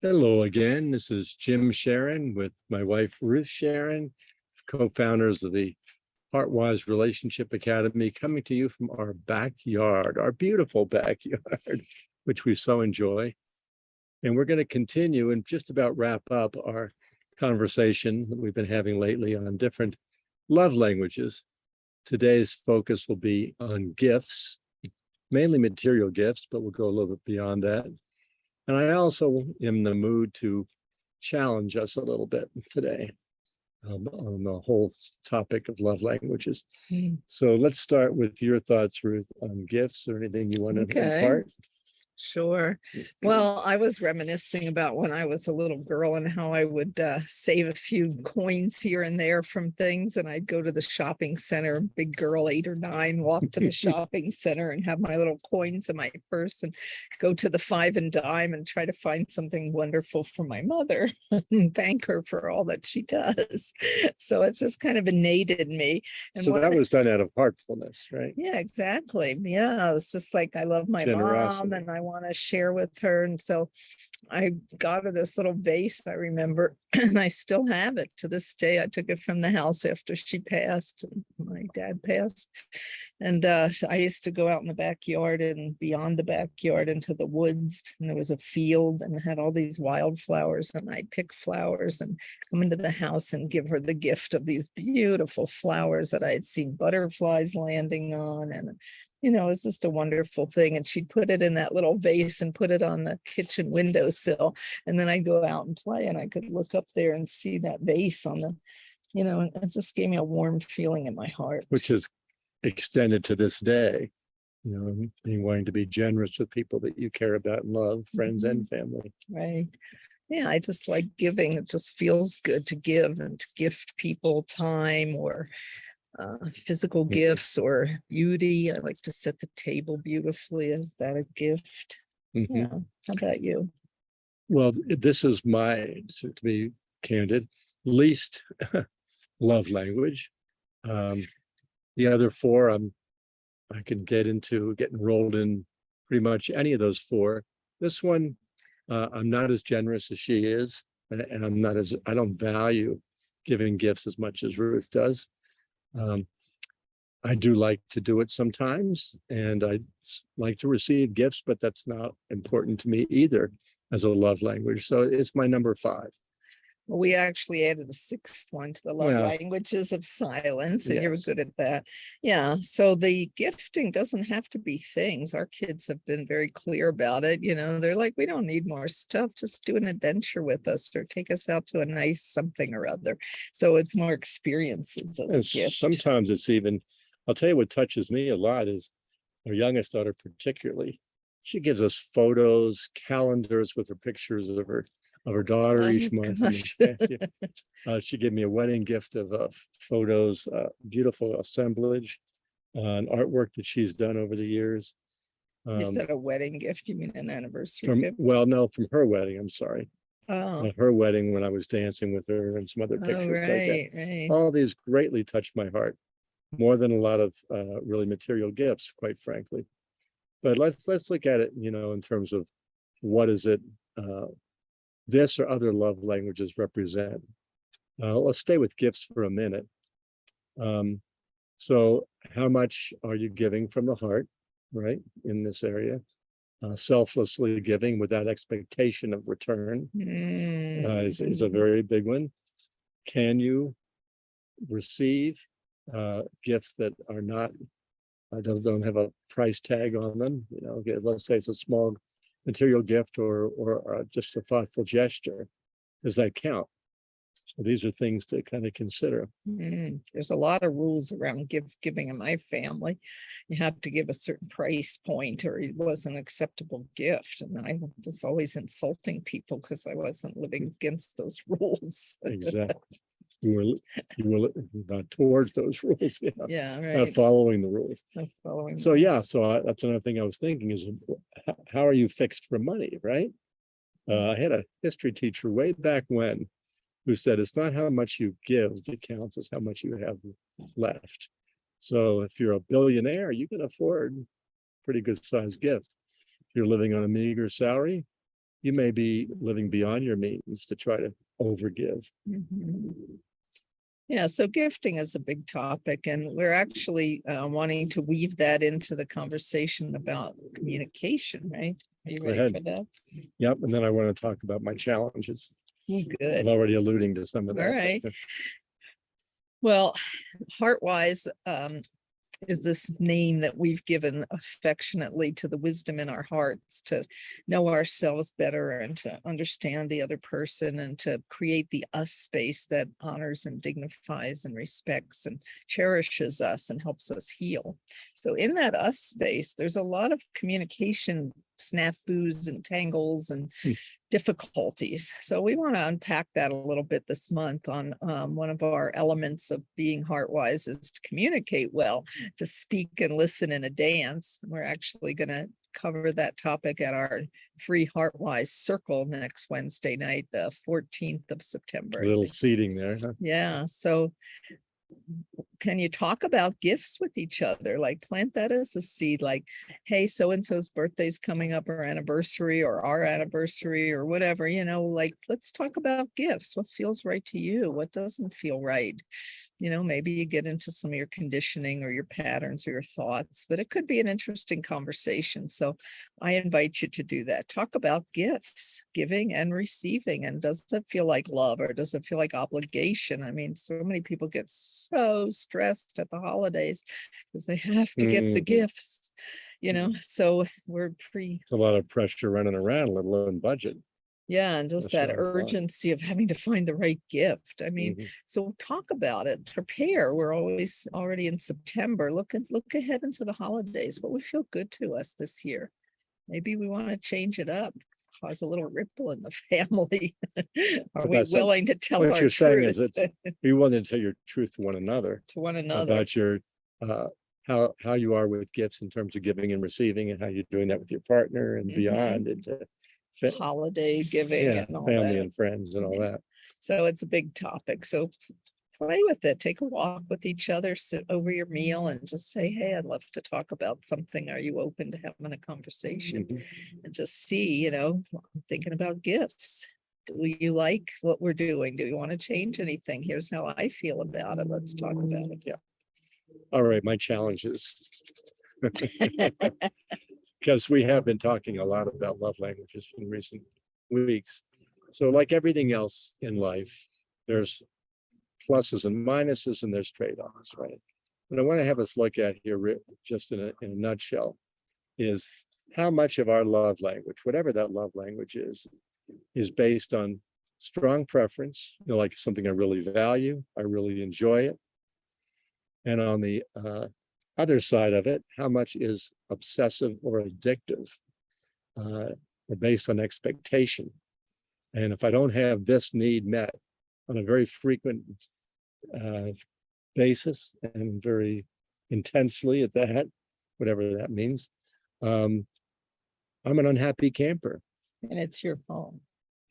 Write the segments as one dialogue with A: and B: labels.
A: Hello again. This is Jim Sharon with my wife, Ruth Sharon, co-founders of the HeartWise Relationship Academy, coming to you from our backyard, our beautiful backyard, which we so enjoy. And we're going to continue and just about wrap up our conversation that we've been having lately on different love languages. Today's focus will be on gifts, mainly material gifts, but we'll go a little bit beyond that. And I also am in the mood to challenge us a little bit today on the whole topic of love languages. So let's start with your thoughts, Ruth, on gifts or anything you want to impart.
B: Sure. Well, I was reminiscing about when I was a little girl and how I would save a few coins here and there from things. And I'd go to the shopping center, big girl, 8 or 9, walk to the shopping center and have my little coins in my purse and go to the 5 and dime and try to find something wonderful for my mother and thank her for all that she does. So it's just kind of innate in me.
A: And so that was done out of heartfulness, right?
B: Yeah, exactly. Yeah, it's just like I love my mom and I want to share with her. And so I got her this little vase, I remember, and I still have it to this day. I took it from the house after she passed, and my dad passed. And I used to go out in the backyard and beyond the backyard into the woods. And there was a field and it had all these wildflowers. And I'd pick flowers and come into the house and give her the gift of these beautiful flowers that I had seen butterflies landing on. And it was just a wonderful thing. And she'd put it in that little vase and put it on the kitchen windowsill. And then I'd go out and play and I could look up there and see that vase on the, and it just gave me a warm feeling in my heart.
A: Which is extended to this day, being willing to be generous with people that you care about and love, friends and family.
B: Right. Yeah, I just like giving. It just feels good to give and to gift people time or physical gifts or beauty. I like to set the table beautifully. Is that a gift? Yeah. How about you?
A: Well, this is my, to be candid, least love language. The other 4, I can get into getting rolled in pretty much any of those 4. This one, I'm not as generous as she is, and I don't value giving gifts as much as Ruth does. I do like to do it sometimes, and I like to receive gifts, but that's not important to me either as a love language. So it's my number 5.
B: Well, we actually added a 6th one to the love languages of silence, and you're good at that. Yeah. So the gifting doesn't have to be things. Our kids have been very clear about it. They're like, we don't need more stuff. Just do an adventure with us or take us out to a nice something or other. So it's more experiences as a gift.
A: Sometimes it's even, I'll tell you what touches me a lot is our youngest daughter particularly. She gives us photos, calendars with her pictures of her daughter each month. She gave me a wedding gift of photos, beautiful assemblage, and artwork that she's done over the years.
B: You said a wedding gift, you mean an anniversary gift?
A: Well, no, from her wedding, I'm sorry.
B: Oh.
A: Her wedding when I was dancing with her and some other pictures.
B: Right.
A: All these greatly touched my heart, more than a lot of really material gifts, quite frankly. But let's look at it, in terms of what is it this or other love languages represent. Let's stay with gifts for a minute. So how much are you giving from the heart, right, in this area? Selflessly giving without expectation of return is a very big one. Can you receive gifts that are not, don't have a price tag on them? Let's say it's a small material gift or just a thoughtful gesture. Does that count? So these are things to kind of consider.
B: There's a lot of rules around giving in my family. You have to give a certain price point or it was an acceptable gift. And I was always insulting people because I wasn't living against those rules.
A: Exactly. You were not towards those rules.
B: Yeah, right.
A: Not following the rules. So that's another thing I was thinking is, how are you fixed for money, right? I had a history teacher way back when who said it's not how much you give that counts, it's how much you have left. So if you're a billionaire, you can afford a pretty good sized gift. If you're living on a meager salary, you may be living beyond your means to try to overgive.
B: Mhm. Yeah, so gifting is a big topic, and we're actually wanting to weave that into the conversation about communication, right? Are you
A: Go
B: ready
A: ahead.
B: for that?
A: Yep. And then I want to talk about my challenges. I'm
B: Good.
A: already alluding to some of
B: All
A: that.
B: right. Well, HeartWise is this name that we've given affectionately to the wisdom in our hearts to know ourselves better and to understand the other person and to create the us space that honors and dignifies and respects and cherishes us and helps us heal. So in that us space, there's a lot of communication snafus and tangles and difficulties. So we want to unpack that a little bit this month on one of our elements of being HeartWise is to communicate well, to speak and listen in a dance. We're actually going to cover that topic at our free HeartWise circle next Wednesday night, the 14th of September.
A: A little seating there. Huh?
B: Yeah. So can you talk about gifts with each other? Like plant that as a seed, like, hey, so-and-so's birthday's coming up, or anniversary, or our anniversary, or whatever, like, let's talk about gifts. What feels right to you? What doesn't feel right? Maybe you get into some of your conditioning or your patterns or your thoughts, but it could be an interesting conversation. So I invite you to do that. Talk about gifts, giving and receiving. And does it feel like love, or does it feel like obligation? I mean, so many people get so stressed at the holidays because they have to get the gifts, so we're
A: It's a lot of pressure running around, let alone budget.
B: Yeah, and just that urgency of having to find the right gift. I mean, so talk about it, prepare. We're always already in September. Look ahead into the holidays. What would feel good to us this year? Maybe we want to change it up, cause a little ripple in the family. Are we willing to tell
A: what
B: our
A: you're saying
B: truth
A: is you want to tell your truth to one another, about your how you are with gifts in terms of giving and receiving, and how you're doing that with your partner and beyond, into
B: holiday giving and all
A: family
B: that.
A: and friends and all that.
B: So it's a big topic. So play with it, take a walk with each other, sit over your meal and just say, hey, I'd love to talk about something. Are you open to having a conversation? And just see, I'm thinking about gifts. Do you like what we're doing? Do you want to change anything? Here's how I feel about it. Let's talk about it.
A: Yeah. All right, my challenges. Because we have been talking a lot about love languages in recent weeks. So like everything else in life, there's pluses and minuses, and there's trade-offs, right? What I want to have us look at here, just in a nutshell, is how much of our love language, whatever that love language is based on strong preference, like something I really value, I really enjoy it. And on the other side of it, how much is obsessive or addictive, or based on expectation. And if I don't have this need met on a very frequent basis and very intensely at that, whatever that means, I'm an unhappy camper.
B: And it's your fault.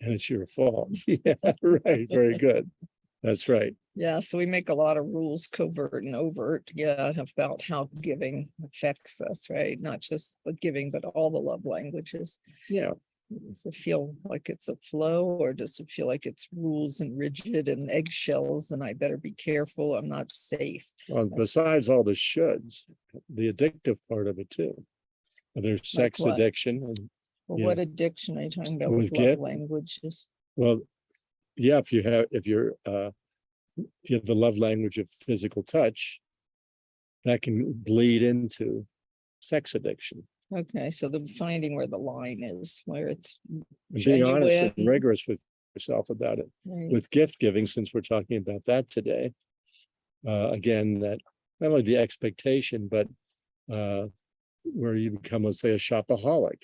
A: And it's your fault. Yeah, right. Very good. That's right.
B: Yeah, so we make a lot of rules, covert and overt, about how giving affects us, right? Not just the giving, but all the love languages.
A: Yeah.
B: Does it feel like it's a flow, or does it feel like it's rules and rigid and eggshells, and I better be careful, I'm not safe?
A: Well, besides all the shoulds, the addictive part of it too. There's sex addiction. And,
B: what addiction are you talking about with love languages?
A: Well, yeah, if you have the love language of physical touch, that can bleed into sex addiction.
B: Okay, so the finding where the line is, where it's
A: being honest and rigorous with yourself about it.
B: Right.
A: With gift giving, since we're talking about that today, again, that not only the expectation, but where you become, let's say, a shopaholic.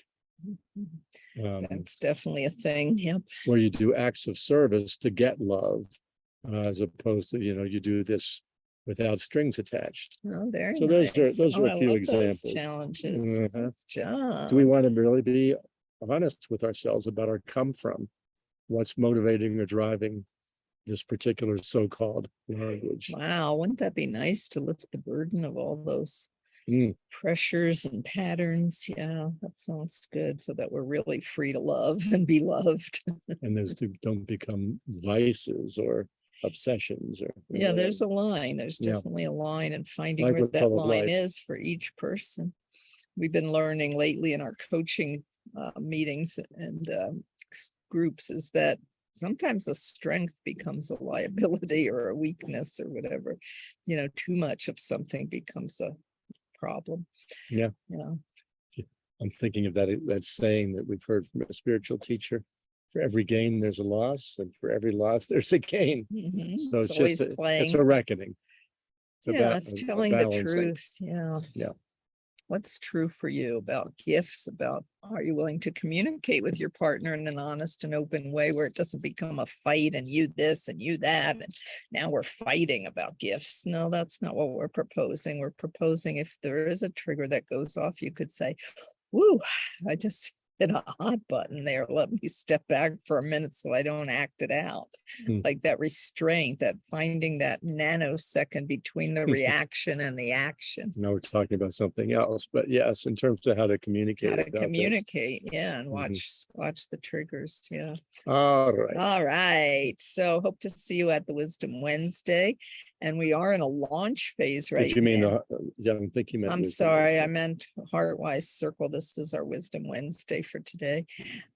B: That's definitely a thing. Yep.
A: Where you do acts of service to get love, as opposed to, you do this without strings attached.
B: Oh, very
A: so
B: nice.
A: those are a few examples.
B: Challenges. Nice job.
A: Do we want to really be honest with ourselves about our come from? What's motivating or driving this particular so-called language?
B: Wow, wouldn't that be nice to lift the burden of all those
A: Mm,
B: pressures and patterns. Yeah, that sounds good. So that we're really free to love and be loved.
A: and those don't become vices or obsessions or
B: Yeah,
A: whatever.
B: there's a line. There's
A: Yeah.
B: definitely a line, and finding
A: Like
B: where
A: with
B: that
A: all of
B: line
A: life.
B: is for each person. We've been learning lately in our coaching meetings and groups is that sometimes a strength becomes a liability or a weakness or whatever. Too much of something becomes a problem.
A: Yeah.
B: Yeah.
A: I'm thinking of that saying that we've heard from a spiritual teacher: for every gain, there's a loss, and for every loss, there's a gain.
B: Mhm.
A: So
B: It's
A: it's
B: always
A: just it's
B: playing.
A: a reckoning. It's
B: Yeah,
A: about
B: it's
A: a
B: telling the
A: balancing.
B: truth. Yeah.
A: Yeah.
B: What's true for you about gifts, about are you willing to communicate with your partner in an honest and open way where it doesn't become a fight and you this and you that, and now we're fighting about gifts. No, that's not what we're proposing. We're proposing if there is a trigger that goes off, you could say, whoo, I just hit a hot button there. Let me step back for a minute so I don't act it out.
A: Hmm.
B: Like that restraint, that finding that nanosecond between the reaction and the action.
A: Now we're talking about something else, but yes, in terms of how to communicate
B: How to
A: about this.
B: communicate, yeah, and
A: Mhm.
B: watch the triggers, yeah.
A: All right.
B: All right, so hope to see you at the Wisdom Wednesday, and we are in a launch phase right
A: Did you mean
B: now.
A: yeah, I think you meant
B: I'm
A: Wisdom
B: sorry,
A: Wednesday.
B: I meant HeartWise Circle. This is our Wisdom Wednesday for today.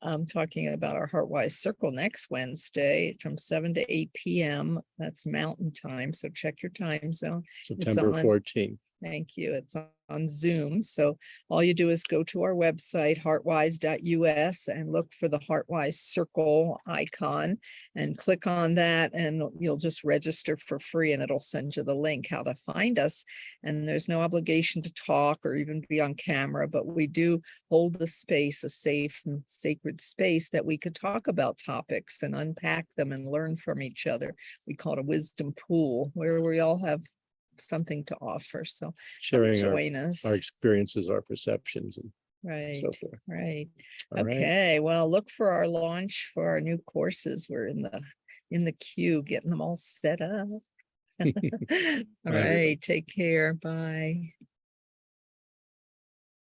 B: I'm talking about our HeartWise Circle next Wednesday from 7 to 8 p.m. That's Mountain Time, so check your time zone.
A: September 14th.
B: Thank you. It's on Zoom. So all you do is go to our website, heartwise.us, and look for the HeartWise Circle icon and click on that, and you'll just register for free, and it'll send you the link how to find us. And there's no obligation to talk or even be on camera, but we do hold the space, a safe and sacred space that we could talk about topics and unpack them and learn from each other. We call it a wisdom pool where we all have something to offer. So
A: Sharing
B: join us.
A: our experiences, our perceptions, and
B: Right,
A: so forth.
B: right.
A: All right.
B: Okay, well, look for our launch for our new courses. We're in the queue, getting them all set up. All
A: Bye, everyone.
B: right, take care. Bye.